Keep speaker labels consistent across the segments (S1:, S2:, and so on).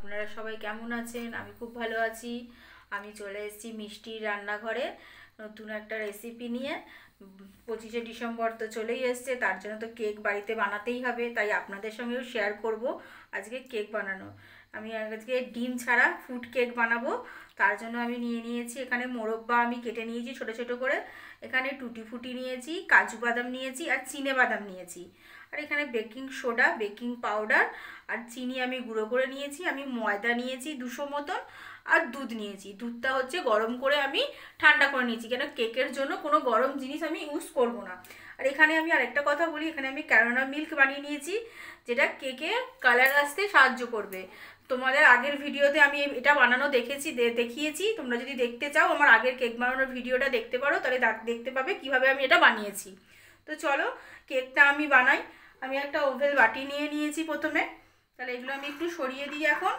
S1: আপনারা সবাই কেমন আছেন? আমি খুব ভালো আছি। আমি চলে এসেছি মিষ্টির রান্নাঘরে নতুন একটা রেসিপি নিয়ে। 25শে ডিসেম্বর তো চলেই এসছে, তার জন্য তো কেক বাড়িতে বানাতেই হবে, তাই আপনাদের সঙ্গেও শেয়ার করব আজকে কেক বানানো। আমি আজকে ডিম ছাড়া ফ্রুট কেক বানাবো। তার জন্য আমি নিয়েছি এখানে মোরব্বা, আমি কেটে নিয়েছি ছোট ছোট করে। এখানে টুটি ফুটি নিয়েছি, কাজু বাদাম নিয়েছি আর চিনে বাদাম নিয়েছি। আর এখানে বেকিং সোডা, বেকিং পাউডার আর চিনি আমি গুঁড়ো করে নিয়েছি। আমি ময়দা নিয়েছি 200 মতন, আর দুধ নিয়েছি। দুধটা হচ্ছে গরম করে আমি ঠান্ডা করে নিয়েছি, কেন কেকের জন্য কোনো গরম জিনিস আমি ইউজ করব না। আর এখানে আমি আরেকটা কথা বলি, এখানে আমি ক্যারানা মিল্ক বানিয়ে নিয়েছি, যেটা কেকে কালার আসতে সাহায্য করবে। তোমাদের আগের ভিডিওতে আমি এটা বানানো দেখিয়েছি। তোমরা যদি দেখতে চাও আমার আগের কেক বানানোর ভিডিওটা দেখতে পারো, তাহলে দেখতে পাবে কিভাবে আমি এটা বানিয়েছি। তো চলো কেকটা আমি বানাই। আমি একটা ওভেল বাটি নিয়েছি প্রথমে। তাহলে এগুলো আমি একটু সরিয়ে দিই। এখন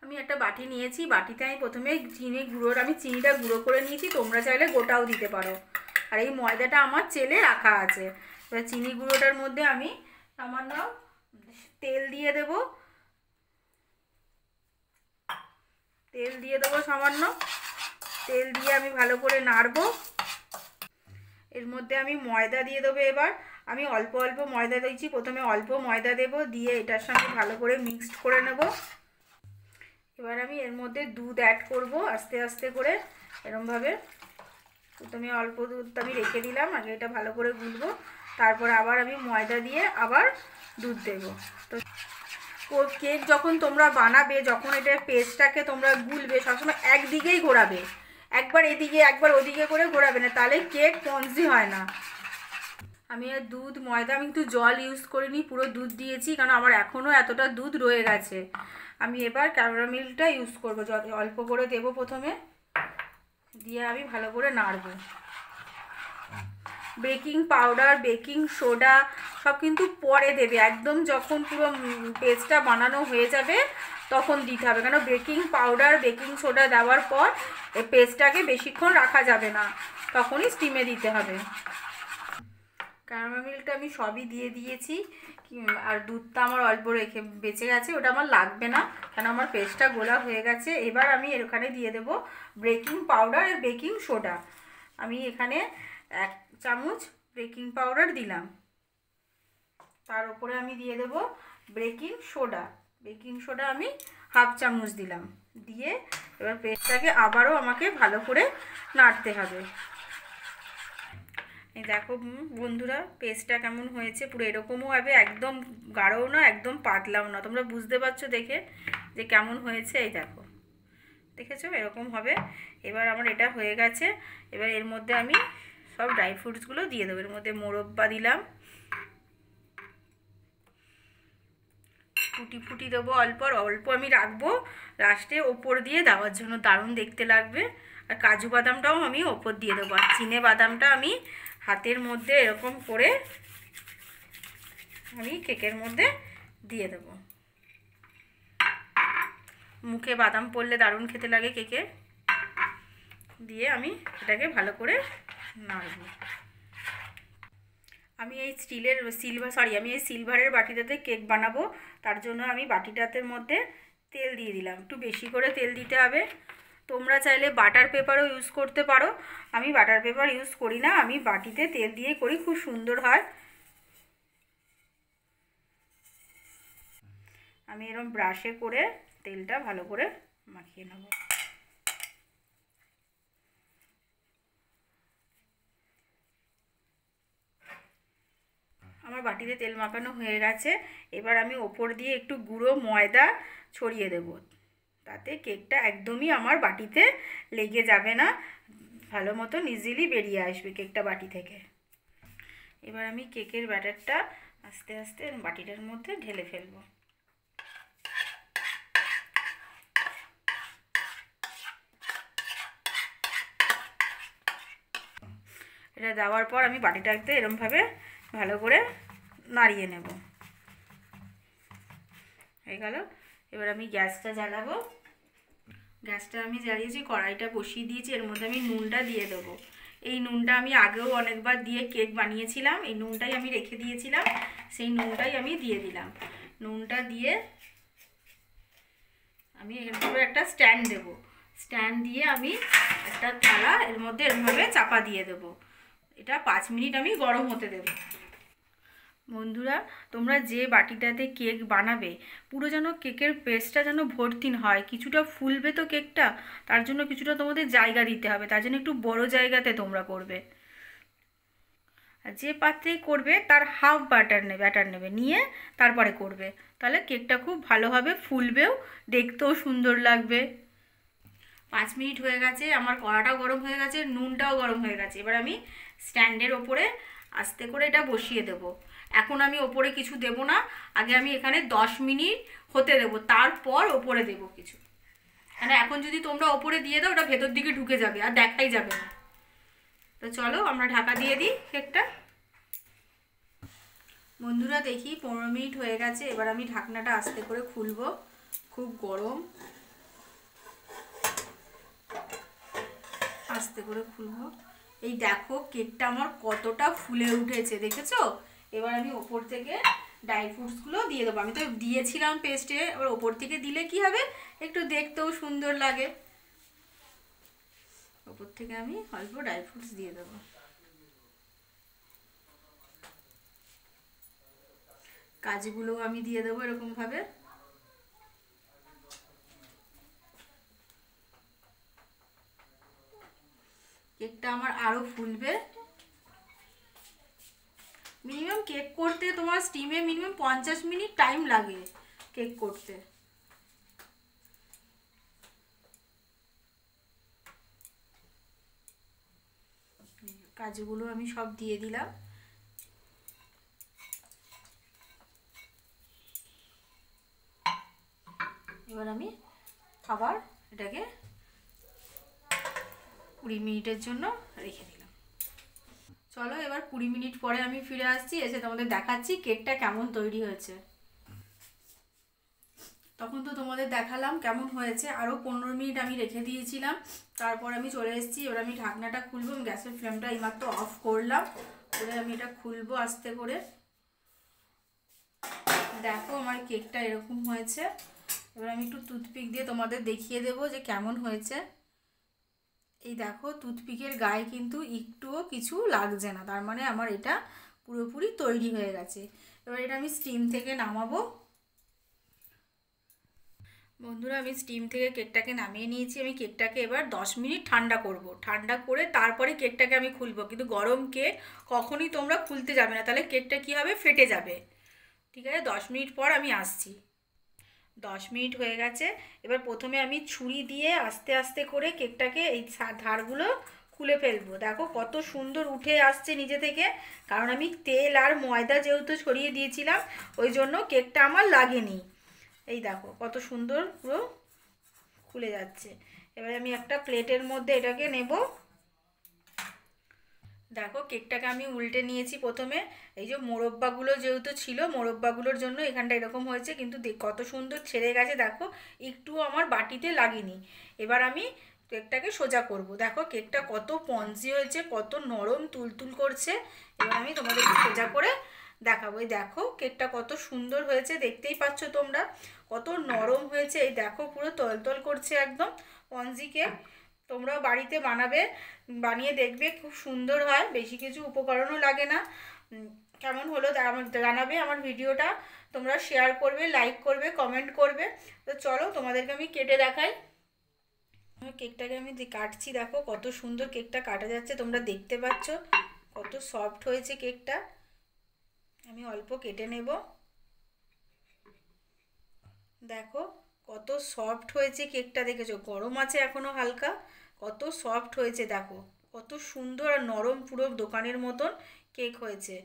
S1: আমি একটা বাটি নিয়েছি, বাটিতে আমি প্রথমে চিনিটা গুঁড়ো করে নিয়েছি, তোমরা চাইলে গোটাও দিতে পারো। আর এই ময়দাটা আমার চেলে রাখা আছে। এবার চিনি গুঁড়োটার মধ্যে আমি সামান্য তেল দিয়ে দেবো। সামান্য তেল দিয়ে আমি ভালো করে নাড়বো। এর মধ্যে আমি ময়দা দিয়ে দেবো। এবার আমি অল্প অল্প ময়দা দিয়েছি, প্রথমে অল্প ময়দা দেবো, দিয়ে এটার সঙ্গে ভালো করে মিক্সড করে নেব। এবার আমি এর মধ্যে দুধ অ্যাড করব আস্তে আস্তে করে, এরমভাবে। প্রথমে অল্প দুধ আমি রেখে দিলাম, আগে এটা ভালো করে গুলবো, তারপর আবার আমি ময়দা দিয়ে আবার দুধ দেব। তো কেক যখন তোমরা বানাবে, যখন এটার পেস্টটাকে তোমরা গুলবে, সবসময় একদিকেই ঘোরাবে, একবার এদিকে একবার ওদিকে করে ঘোরাবে না, তাহলে কেক স্পঞ্জি হয় না। আমি আর দুধ ময়দা, আমি একটু জল ইউজ করিনি, পুরো দুধ দিয়েছি, কারণ আমার এখনও এতটা দুধ রয়ে গেছে। আমি এবার ক্যারামেল মিল্কটা ইউজ করবো, অল্প করে দেবো প্রথমে, দিয়ে আমি ভালো করে নাড়বো। বেকিং পাউডার, বেকিং সোডা সব কিন্তু পরে দেবে, একদম যখন পুরো পেস্টটা বানানো হয়ে যাবে তখন দিতে হবে, কেন বেকিং পাউডার বেকিং সোডা দেওয়ার পর এই পেস্টটাকে বেশিক্ষণ রাখা যাবে না, তখনই স্টিমে দিতে হবে। ক্যারামেল মিল্কটা আমি সবই দিয়ে দিয়েছি, আর দুধটা আমার অল্প রেখে বেঁচে গেছে, ওটা আমার লাগবে না, কারণ আমার পেস্টটা গোলা হয়ে গেছে। এবার আমি এখানে দিয়ে দেবো বেকিং পাউডার আর বেকিং সোডা। আমি এখানে 1 চামচ বেকিং পাউডার দিলাম, তার উপরে আমি দিয়ে দেবো বেকিং সোডা। বেকিং সোডা আমি 1/2 চামচ দিলাম, দিয়ে এবার পেস্টটাকে আবারও আমাকে ভালো করে নাড়তে হবে। এই দেখো বন্ধুরা, পেস্টটা কেমন হয়েছে, পুরো এরকমও হবে, একদম গাঢ়ও না একদম পাতলাও না, তোমরা বুঝতে পারছো দেখে যে কেমন হয়েছে। এই দেখো, দেখেছো এরকম হবে। এবার আমার এটা হয়ে গেছে। এবার এর মধ্যে আমি সব ড্রাই ফ্রুটসগুলো দিয়ে দেবো। এর মধ্যে মোরব্বা দিলাম, টুটি ফুটি দেবো অল্প অল্প, আমি রাখবো লাস্টে ওপর দিয়ে দেওয়ার জন্য, দারুণ দেখতে লাগবে। আর কাজু বাদামটাও আমি ওপর দিয়ে দেবো, আর চিনে বাদামটা আমি হাতের মধ্যে এরকম করে আমি কেকের মধ্যে দিয়ে দেবো। মুখে বাদাম পড়লে দারুণ খেতে লাগে কেকে। দিয়ে আমি এটাকে ভালো করে নাড়ব। আমি এই সিলভারের বাটিটাতে কেক বানাবো, তার জন্য আমি বাটিটাতে মধ্যে তেল দিয়ে দিলাম। একটু বেশি করে তেল দিতে হবে। তোমরা চাইলে বাটার পেপারও ইউজ করতে পারো, আমি বাটার পেপার ইউজ করি না, আমি বাটিতে তেল দিয়ে করি, খুব সুন্দর হয়। আমি এরকম ব্রাশে করে তেলটা ভালো করে মাখিয়ে নেব। আমার বাটিতে তেল মাখানো হয়ে গেছে। এবার আমি ওপর দিয়ে একটু গুঁড়ো ময়দা ছড়িয়ে দেব, তাতে কেকটা একদমই আমার বাটিতে লেগে যাবে না, ভালো মতো ইজিলি বেরিয়ে আসবে কেকটা বাটি থেকে। এবার আমি কেকের ব্যাটারটা আস্তে আস্তে বাটিটার মধ্যে ঢেলে ফেলবো। এটা দেওয়ার পর আমি বাটিটাতে এরমভাবে ভালো করে নাড়িয়ে নেব। হয়ে গেল। এবার আমি গ্যাসটা জ্বালাবো। গ্যাসটা আমি জ্বালিয়েছি, কড়াইটা বসিয়ে দিয়েছি, এর মধ্যে আমি নুনটা দিয়ে দেবো। এই নুনটা আমি আগেও অনেকবার দিয়ে কেক বানিয়েছিলাম, এই নুনটাই আমি রেখে দিয়েছিলাম, সেই নুনটাই আমি দিয়ে দিলাম। নুনটা দিয়ে আমি এর উপরে একটা স্ট্যান্ড দেবো, স্ট্যান্ড দিয়ে আমি একটা থালা এর মধ্যে এরভাবে চাপা দিয়ে দেবো। এটা 5 মিনিট আমি গরম হতে দেবো। বন্ধুরা, তোমরা যে বাটিটাতে কেক বানাবে পুরো যেন কেকের পেস্টটা যেন ভর্তি হয়, কিছুটা ফুলবে তো কেকটা, তার জন্য কিছুটা তোমাদের জায়গা দিতে হবে, তার জন্য একটু বড় জায়গাতে তোমরা করবে। আর যে পাত্রেই করবে তার হাফ ব্যাটার নেবে, নিয়ে তারপরে করবে, তাহলে কেকটা খুব ভালোভাবে ফুলবেও, দেখতেও সুন্দর লাগবে। 5 মিনিট হয়ে গেছে, আমার কড়াটাও গরম হয়ে গেছে, নুনটাও গরম হয়ে গেছে। এবার আমি স্ট্যান্ডের ওপরে আস্তে করে এটা বসিয়ে দেব। এখন আমি ওপরে কিছু দেব না, আগে আমি এখানে 10 মিনিট হতে দেব, তারপর ওপরে দেব কিছু। মানে এখন যদি তোমরা ওপরে দিয়ে দাও ওটা ভেতর দিকে ঢুকে যাবে আর দেখাই যাবে না। তো চলো আমরা ঢাকা দিয়ে দিই কেকটা। বন্ধুরা দেখি 15 মিনিট হয়ে গেছে, এবার আমি ঢাকনাটা আস্তে করে খুলবো। খুব গরম, আস্তে করে খুলবো। এই দেখো কেকটা আমার কতটা ফুলে উঠেছে, দেখেছো? এবার আমি ওপর থেকে ড্রাই ফ্রুটসগুলো দিয়ে দেবো। আমি তো দিয়েছিলাম পেস্টে, এবার ওপর থেকে দিলে কি হবে, একটু দেখতেও সুন্দর লাগে। ওপর থেকে আমি অল্প ড্রাই ফ্রুটস দিয়ে দেবো। কাজুগুলো আমি দিয়ে দেবো এরকমভাবে। কেকটা আমার আরও ফুলবে। মিনিমাম কেক করতে তোমার স্টিমে মিনিমাম 50 মিনিট টাইম লাগে কেক করতে। কাজুগুলো আমি সব দিয়ে দিলাম। এবার আমি আবার এটাকে 20 মিনিটের জন্য রেখে দিলাম। চলো এবার 20 মিনিট পরে আমি ফিরে আসছি, এসে তোমাদের দেখাচ্ছি কেকটা কেমন তৈরি হয়েছে। তখন তো তোমাদের দেখালাম কেমন হয়েছে, আরও 15 মিনিট আমি রেখে দিয়েছিলাম, তারপর আমি চলে এসেছি। এবার আমি ঢাকনাটা খুলবো, আমি গ্যাসের ফ্লেমটা এইমাত্র অফ করলাম, করে আমি এটা খুলবো আস্তে করে। দেখো আমার কেকটা এরকম হয়েছে। এবার আমি একটু টুথপিক দিয়ে তোমাদের দেখিয়ে দেবো যে কেমন হয়েছে। এই দেখো টুথপিকের গায়ে কিন্তু একটুও কিছু লাগছে না, তার মানে আমার এটা পুরোপুরি তৈরি হয়ে গেছে। এবার এটা আমি স্টিম থেকে নামাবো। বন্ধুরা আমি স্টিম থেকে কেকটাকে নামিয়ে নিয়েছি। আমি কেকটাকে এবার 10 মিনিট ঠান্ডা করব, ঠান্ডা করে তারপরে কেকটাকে আমি খুলবো। কিন্তু গরম কেক কখনই তোমরা খুলতে যাবে না, তাহলে কেকটা কী হবে, ফেটে যাবে। ঠিক আছে, 10 মিনিট পর আমি আসছি। 10 মিনিট হয়ে গেছে। এবার প্রথমে আমি ছুরি দিয়ে আস্তে আস্তে করে কেকটাকে এই ধারগুলো খুলে ফেলবো। দেখো কত সুন্দর উঠে আসছে নিজে থেকে, কারণ আমি তেল আর ময়দা যেহেতু ছড়িয়ে দিয়েছিলাম ওই জন্য কেকটা আমার লাগেনি। এই দেখো কত সুন্দর পুরো খুলে যাচ্ছে। এবার আমি একটা প্লেটের মধ্যে এটাকে নেব। দেখো কেকটাকে আমি উল্টে নিয়েছি প্রথমে। এই যে মোরব্বাগুলো যেহেতু ছিল, মোরব্বাগুলোর জন্য এখানটা এরকম হয়েছে, কিন্তু কত সুন্দর ছেড়ে গেছে দেখো, একটুও আমার বাটিতে লাগেনি। এবার আমি কেকটাকে সোজা করব। দেখো কেকটা কত স্পঞ্জি হয়েছে, কত নরম তুলতুল করছে। এবার আমি তোমাদেরকে সোজা করে দেখাবো। এই দেখো কেকটা কত সুন্দর হয়েছে, দেখতেই পাচ্ছ তোমরা কত নরম হয়েছে। এই দেখো পুরো তলতল করছে একদম স্পঞ্জি কেক। তোমরাও বাড়িতে বানাবে, বানিয়ে দেখবে, খুব সুন্দর হয়, বেশি কিছু উপকরণও লাগে না। কেমন হলো জানাবে আমার ভিডিওটা, তোমরা শেয়ার করবে, লাইক করবে, কমেন্ট করবে। তো চলো তোমাদেরকে আমি কেটে দেখাই। কেকটাকে আমি কাটছি, দেখো কত সুন্দর কেকটা কাটা যাচ্ছে, তোমরা দেখতে পাচ্ছ কত সফট হয়েছে কেকটা। আমি অল্প কেটে নেব। দেখো কত সফট হয়েছে কেকটা, দেখেছো? গরম আছে এখনো হালকা, কত সফট হয়েছে দেখো, কত সুন্দর আর নরম, পুরো দোকানের মতন কেক হয়েছে।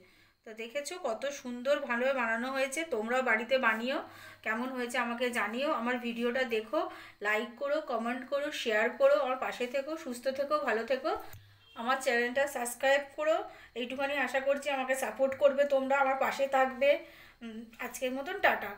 S1: তো দেখেছো কত সুন্দর ভালোভাবে বানানো হয়েছে। তোমরাও বাড়িতে বানিও, কেমন হয়েছে আমাকে জানিও। আমার ভিডিওটা দেখো, লাইক করো, কমেন্ট করো, শেয়ার করো, আমার পাশে থেকো, সুস্থ থেকো, ভালো থেকো। আমার চ্যানেলটা সাবস্ক্রাইব করো, এইটুখানি আশা করছি। আমাকে সাপোর্ট করবে তোমরা, আমার পাশে থাকবে। আজকের মতন টাটা।